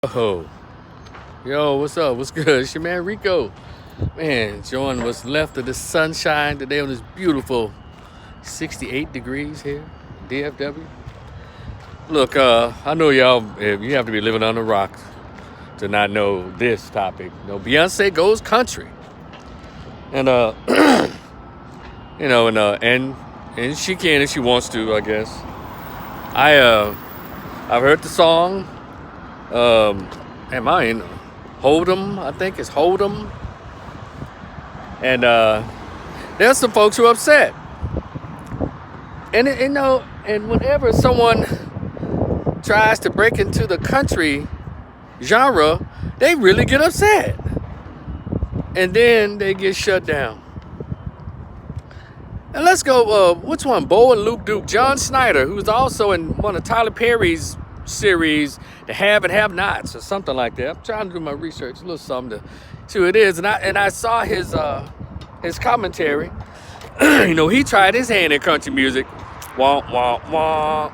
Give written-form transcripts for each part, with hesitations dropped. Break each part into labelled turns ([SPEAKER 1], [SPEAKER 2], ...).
[SPEAKER 1] Oh, yo, what's up? What's good? It's your man Rico. Man, enjoying what's left of the sunshine today on this beautiful 68 degrees here, DFW. Look, I know y'all, you have to be living on the rock to not know this topic. Beyonce goes country. And, and she can if she wants to, I guess. I've heard the song. Am I in Hold'em? I think it's Hold'em. And there's some folks who are upset. And whenever someone tries to break into the country genre, they really get upset. And then they get shut down. And let's go, which one? Bo and Luke Duke. John Snyder, who's also in one of Tyler Perry's series, The Have and Have Nots, or something like that. I'm trying to do my research, a little something to see who it is. And I saw his commentary. He tried his hand at country music. Wah, wah, wah.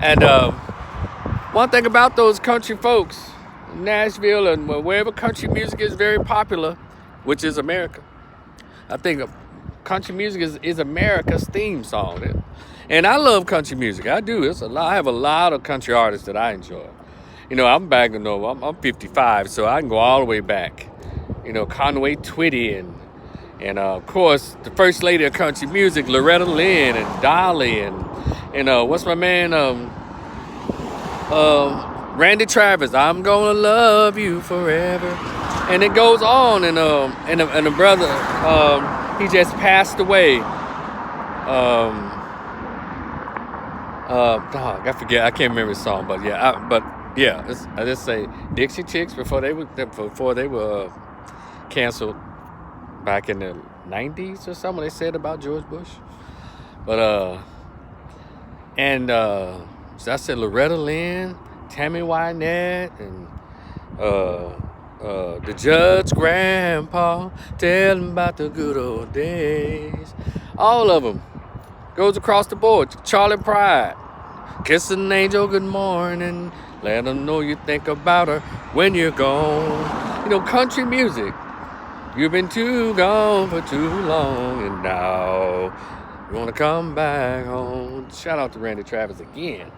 [SPEAKER 1] And one thing about those country folks, Nashville and wherever country music is very popular, which is America. I think country music is America's theme song. And I love country music. I do. I have a lot of country artists that I enjoy. I'm back, I'm 55, so I can go all the way back. Conway Twitty and of course, the first lady of country music, Loretta Lynn and Dolly and what's my man, Randy Travis, I'm gonna love you forever. And it goes on, and a brother, he just passed away. I forget. I can't remember his song, but yeah. I just say Dixie Chicks before they were canceled back in the 90s or something. They said about George Bush, but so I said Loretta Lynn, Tammy Wynette, and the Judge Grandpa, tell him about the good old days. All of them. Goes across the board. Charlie Pride. Kiss an angel good morning. Let them know you think about her when you're gone. Country music. You've been too gone for too long, and now you want to come back home. Shout out to Randy Travis again.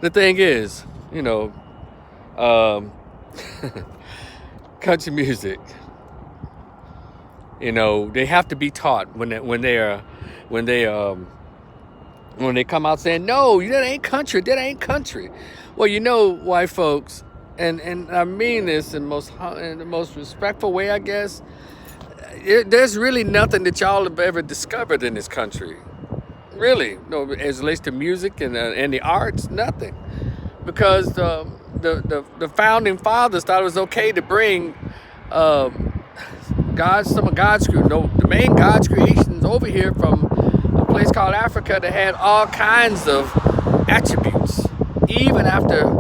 [SPEAKER 1] The thing is, country music. They have to be taught when they come out saying, no, that ain't country. That ain't country. Well, white folks, and I mean this in the most respectful way, I guess. There's really nothing that y'all have ever discovered in this country. Really, no, as it relates to music and the arts, nothing. Because the founding fathers thought it was okay to bring some of God's the main God's creations over here from a place called Africa that had all kinds of attributes, even after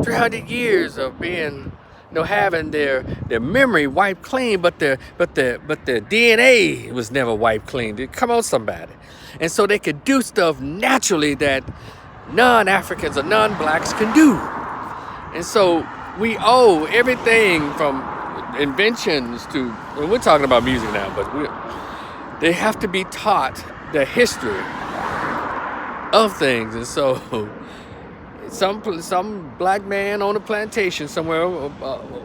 [SPEAKER 1] 300 years of being, having their memory wiped clean, but their DNA was never wiped clean. Come on, somebody. And so they could do stuff naturally that non-Africans or non-blacks can do. And so we owe everything from inventions to, and we're talking about music now, but they have to be taught the history of things. And so some black man on a plantation somewhere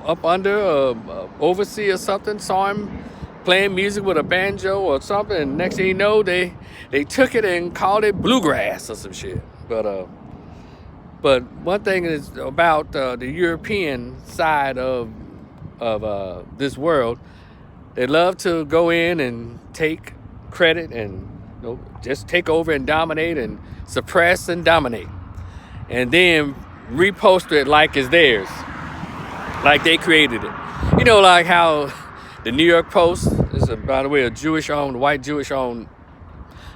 [SPEAKER 1] up under overseer or something saw him playing music with a banjo or something, and next thing you know, they took it and called it bluegrass or some shit. But one thing is about the European side of this world, they love to go in and take credit and just take over and dominate and suppress and dominate, and then reposter it like it's theirs, like they created it. Like how the New York Post is, by the way, a white Jewish-owned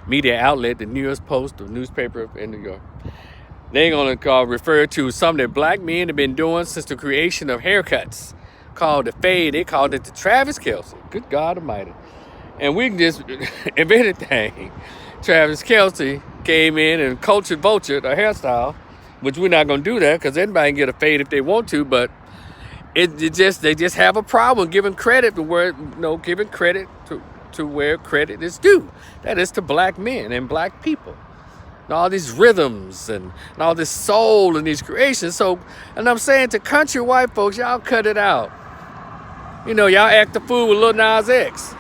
[SPEAKER 1] media outlet, the New York Post, the newspaper in New York. They're gonna refer to something that black men have been doing since the creation of haircuts, called the fade. They called it the Travis Kelce. Good God Almighty! And we can just, if anything, Travis Kelce came in and cultured vultured a hairstyle which we're not gonna do that because anybody can get a fade if they want to, but they just have a problem giving credit to where giving credit to where credit is due. That is to black men and black people. And all these rhythms and all this soul and these creations. So, and I'm saying to country white folks, y'all cut it out. Y'all act the fool with Lil Nas X.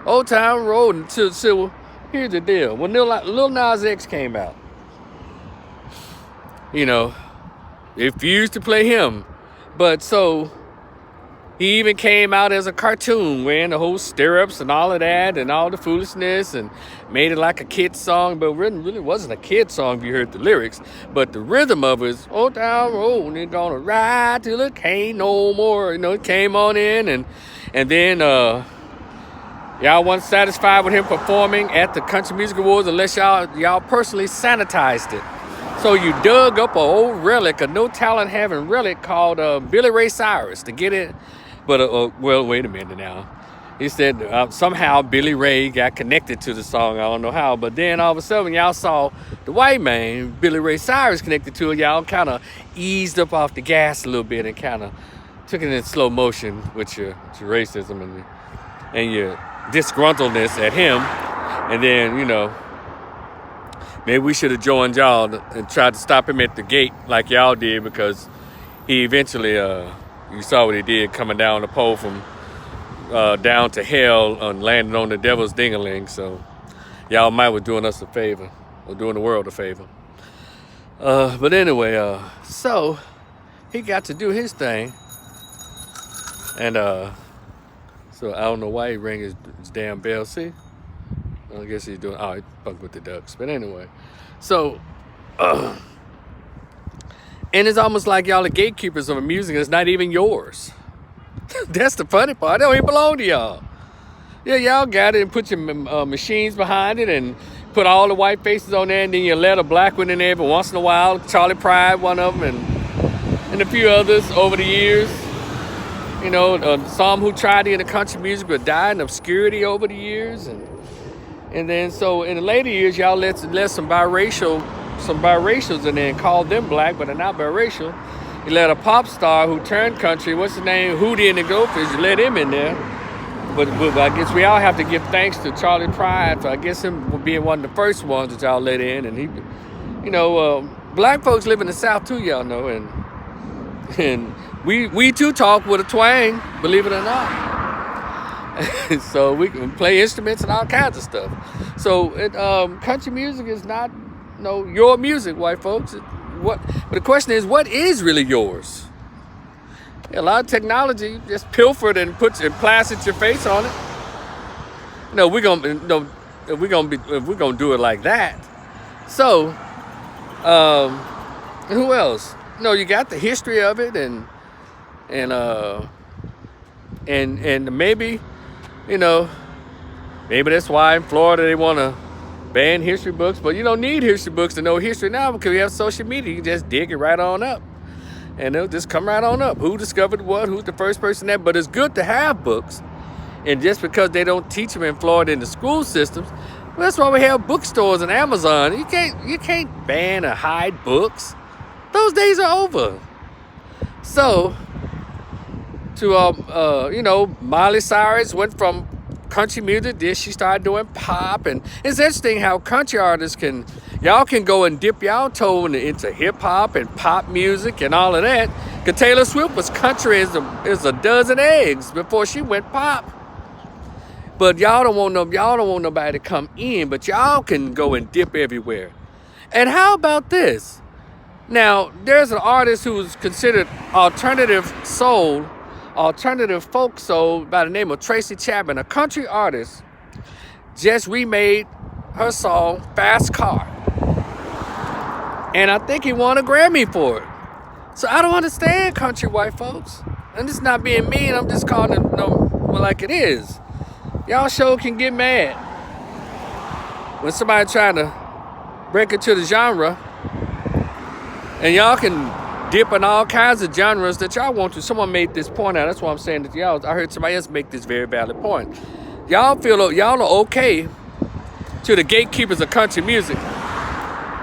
[SPEAKER 1] Old Town Road until here's the deal. When Lil Nas X came out, they refused to play him. But so he even came out as a cartoon wearing the whole stirrups and all of that and all the foolishness and made it like a kid song, but really wasn't a kid song if you heard the lyrics. But the rhythm of it is Old Town Road, and it's gonna ride till it can't no more. It came on in and then y'all weren't satisfied with him performing at the Country Music Awards unless y'all personally sanitized it. So you dug up an old relic, a no talent having relic called Billy Ray Cyrus to get it. But, well, wait a minute now. He said somehow Billy Ray got connected to the song. I don't know how. But then all of a sudden y'all saw the white man, Billy Ray Cyrus, connected to it. Y'all kind of eased up off the gas a little bit and kind of took it in slow motion with your racism and your disgruntledness at him. And then, maybe we should have joined y'all and tried to stop him at the gate like y'all did, because he eventually, you saw what he did coming down the pole from down to hell and landing on the devil's ding-a-ling. So y'all might was doing us a favor, or doing the world a favor. But anyway, so he got to do his thing. And so I don't know why he rang his damn bell. See? I guess he's doing, he fucked with the ducks. But anyway, so, and it's almost like y'all are gatekeepers of a music that's not even yours. That's the funny part. It don't even belong to y'all. Yeah, y'all got it and put your machines behind it and put all the white faces on there, and then you let a black one in there every once in a while. Charlie Pride, one of them, and a few others over the years. Some who tried to get into country music but died in obscurity over the years. And then so in the later years, y'all let some biracials in there and called them black, but they're not biracial. You let a pop star who turned country, what's his name, Hootie and the Gophers, you let him in there. But I guess we all have to give thanks to Charlie Pride for, I guess, him being one of the first ones that y'all let in. And he, black folks live in the South too, y'all know, and we too talk with a twang, believe it or not. So we can play instruments and all kinds of stuff. So country music is not your music, white folks. But the question is, what is really yours? A lot of technology just pilfered and plastered your face on it. We're gonna do it like that. So who else? You got the history of it and maybe. Maybe that's why in Florida they want to ban history books, but you don't need history books to know history now because we have social media. You can just dig it right on up, and it'll just come right on up. Who discovered what? Who's the first person there? But it's good to have books, and just because they don't teach them in Florida in the school systems, well, that's why we have bookstores and Amazon. You can't ban or hide books. Those days are over. So. To Miley Cyrus went from country music, then she started doing pop, and it's interesting how country artists y'all can go and dip y'all toe into hip hop and pop music and all of that. Cause Taylor Swift was country as a dozen eggs before she went pop. But y'all don't want nobody to come in, but y'all can go and dip everywhere. And how about this? Now there's an artist who's considered alternative folk soul by the name of Tracy Chapman, a country artist, just remade her song Fast Car. And I think he won a Grammy for it. So I don't understand country white folks. And it's not being mean, I'm just calling it like it is. Y'all sure can get mad when somebody trying to break into the genre, and y'all can dip in all kinds of genres that y'all want to. Someone made this point out. That's why I'm saying that y'all. I heard somebody else make this very valid point. Y'all are okay to the gatekeepers of country music.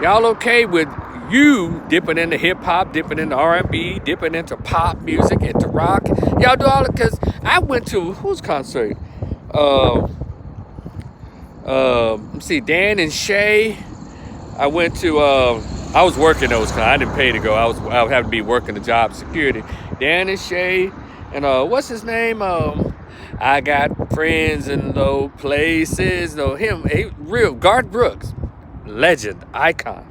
[SPEAKER 1] Y'all okay with you dipping into hip hop, dipping into R&B, dipping into pop music, into rock. Y'all do all it because I went to whose concert? Let's see, Dan and Shay. I went to. I was working those because I didn't pay to go. I would have to be working the job security. Dan and Shay, and what's his name? I got friends in low places. No, real Garth Brooks, legend, icon.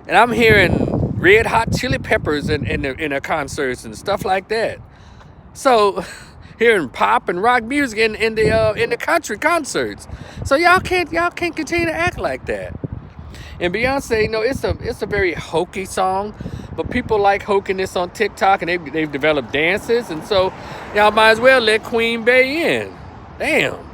[SPEAKER 1] And I'm hearing Red Hot Chili Peppers in their concerts and stuff like that. So hearing pop and rock music in the country concerts. So y'all can't continue to act like that. And Beyonce, it's a very hokey song, but people like hokiness on TikTok, and they've developed dances, and so y'all might as well let Queen Bey in. Damn.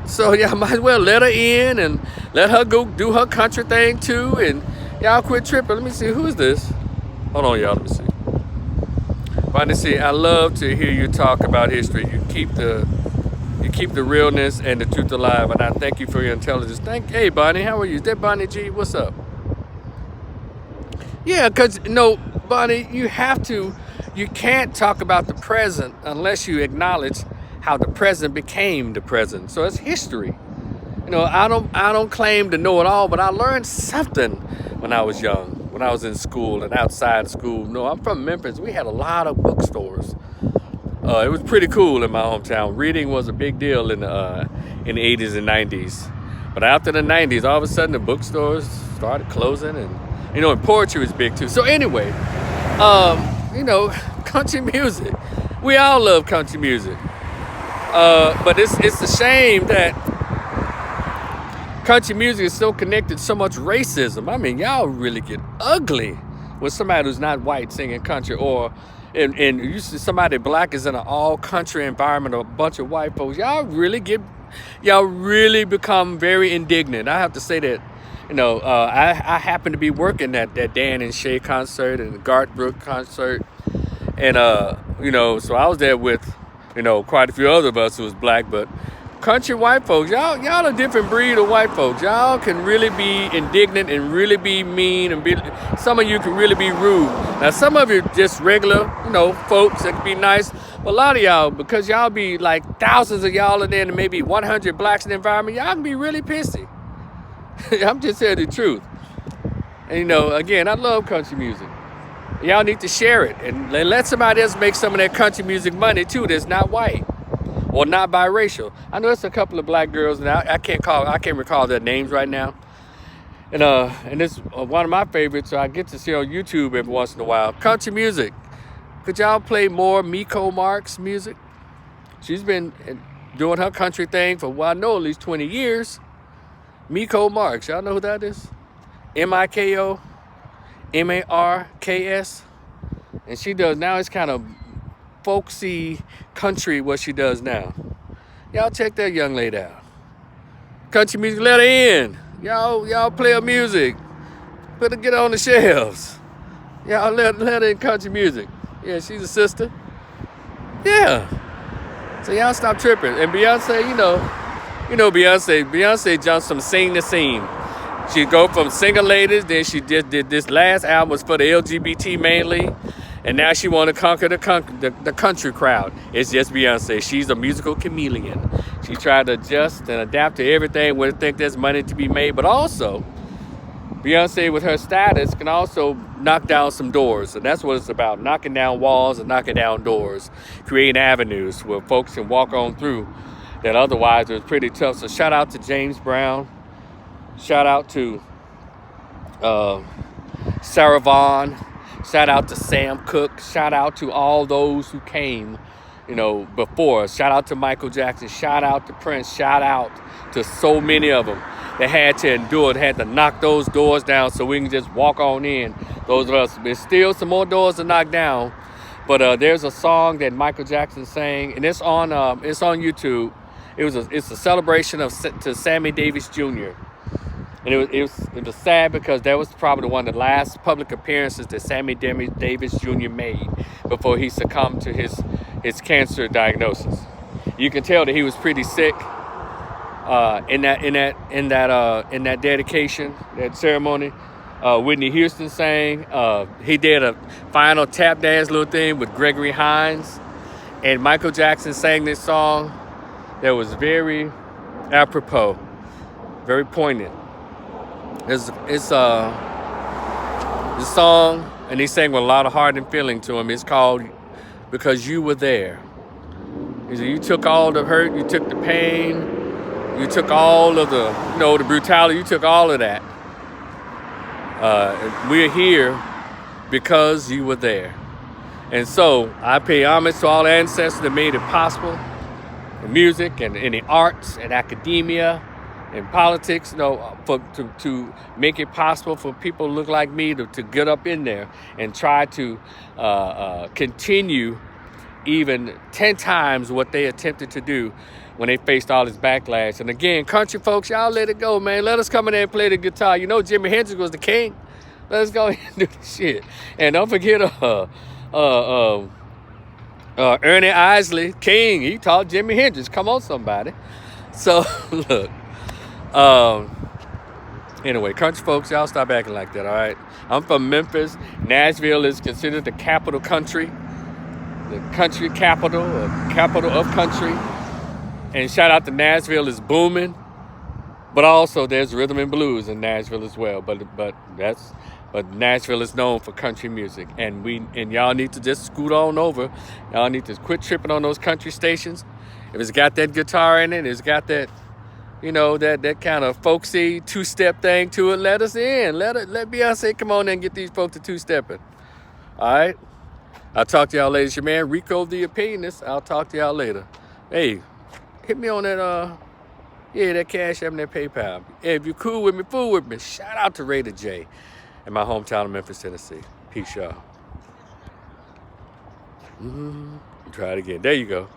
[SPEAKER 1] So y'all might as well let her in and let her go do her country thing too, and y'all quit tripping. Let me see, who is this? Hold on, y'all. Let me see. Bonnie C, I love to hear you talk about history. You keep the realness and the truth alive, and I thank you for your intelligence. Hey, Bonnie, how are you? Is that Bonnie G? What's up? Yeah, because, Bonnie, you can't talk about the present unless you acknowledge how the present became the present. So it's history. I don't claim to know it all, but I learned something when I was young, when I was in school and outside school. No, I'm from Memphis. We had a lot of bookstores. It was pretty cool in my hometown. Reading was a big deal in the 80s and 90s. But after the 90s, all of a sudden the bookstores started closing, and and poetry was big too. So anyway, country music. We all love country music. But it's a shame that country music is so connected to so much racism. I mean, y'all really get ugly with somebody who's not white singing country, and you see somebody black is in an all country environment, a bunch of white folks. Y'all really become very indignant. I have to say that. I happened to be working at that Dan and Shay concert and the Garth Brooks concert, and so I was there with quite a few other of us who was black, but country white folks, y'all a different breed of white folks. Y'all can really be indignant and really be mean, and some of you can really be rude. Now some of you just regular, folks that can be nice. But a lot of y'all, because y'all be like thousands of y'all in there and maybe 100 blacks in the environment, y'all can be really pissy. I'm just saying the truth. And again, I love country music. Y'all need to share it and let somebody else make some of that country music money too that's not white or not biracial. I know it's a couple of black girls, and I can't recall their names right now. And it's one of my favorites, so I get to see on YouTube every once in a while. Country music. Could y'all play more Miko Marks music? She's been doing her country thing for, I know, at least 20 years. Miko Marks, y'all know who that is? Miko Marks. And she does, now it's kind of folksy country what she does now. Y'all check that young lady out. Country music, let her in. Y'all play her music. Put her, get her on the shelves. Y'all let her in country music. Yeah, she's a sister. Yeah. So y'all stop tripping. And Beyonce, Beyonce jumps from scene to scene. She go from single ladies, then she just did this last album was for the LGBT mainly. And now she want to conquer the country crowd. It's just Beyonce. She's a musical chameleon. She tried to adjust and adapt to everything when they think there's money to be made. But also, Beyonce with her status can also knock down some doors. And that's what it's about. Knocking down walls and knocking down doors. Creating avenues where folks can walk on through that otherwise it was pretty tough. So shout out to James Brown. Shout out to Sarah Vaughan. Shout out to Sam Cooke. Shout out to all those who came, before. Shout out to Michael Jackson. Shout out to Prince. Shout out to so many of them that had to endure, had to knock those doors down so we can just walk on in. Those of us, there's still some more doors to knock down. But there's a song that Michael Jackson sang, and it's on YouTube. It's a celebration to Sammy Davis Jr. And it was sad because that was probably one of the last public appearances that Sammy Davis Jr. made before he succumbed to his cancer diagnosis. You can tell that he was pretty sick in that dedication, that ceremony. Whitney Houston sang. He did a final tap dance little thing with Gregory Hines. And Michael Jackson sang this song that was very apropos, very poignant. It's the song, and he sang with a lot of heart and feeling to him. It's called Because You Were There. He said, you took all the hurt, you took the pain, you took all of the, the brutality, you took all of that. We're here because you were there. And so I pay homage to all the ancestors that made it possible in music and in the arts and academia and politics, to make it possible for people who look like me to get up in there and try to continue even 10 times what they attempted to do when they faced all this backlash. And again, country folks, y'all let it go, man. Let us come in there and play the guitar. You know Jimi Hendrix was the king. Let's go and do the shit. And don't forget Ernie Isley, king. He taught Jimi Hendrix. Come on, somebody. So, look. Anyway, country folks, y'all stop acting like that, all right? I'm from Memphis. Nashville is considered the capital country. The country capital, or capital of country. And shout out to Nashville is booming. But also there's rhythm and blues in Nashville as well. But Nashville is known for country music. And y'all need to just scoot on over. Y'all need to quit tripping on those country stations. If it's got that guitar in it, it's got that, that kind of folksy two-step thing to it, let us in. Let Beyonce come on and get these folks to two-stepping. All right? I'll talk to y'all later. It's your man, Rico the Opinionist. I'll talk to y'all later. Hey, hit me on that, that Cash App and that PayPal. Hey, if you're cool with me, fool with me, shout out to Ray the J in my hometown of Memphis, Tennessee. Peace, y'all. Try it again. There you go.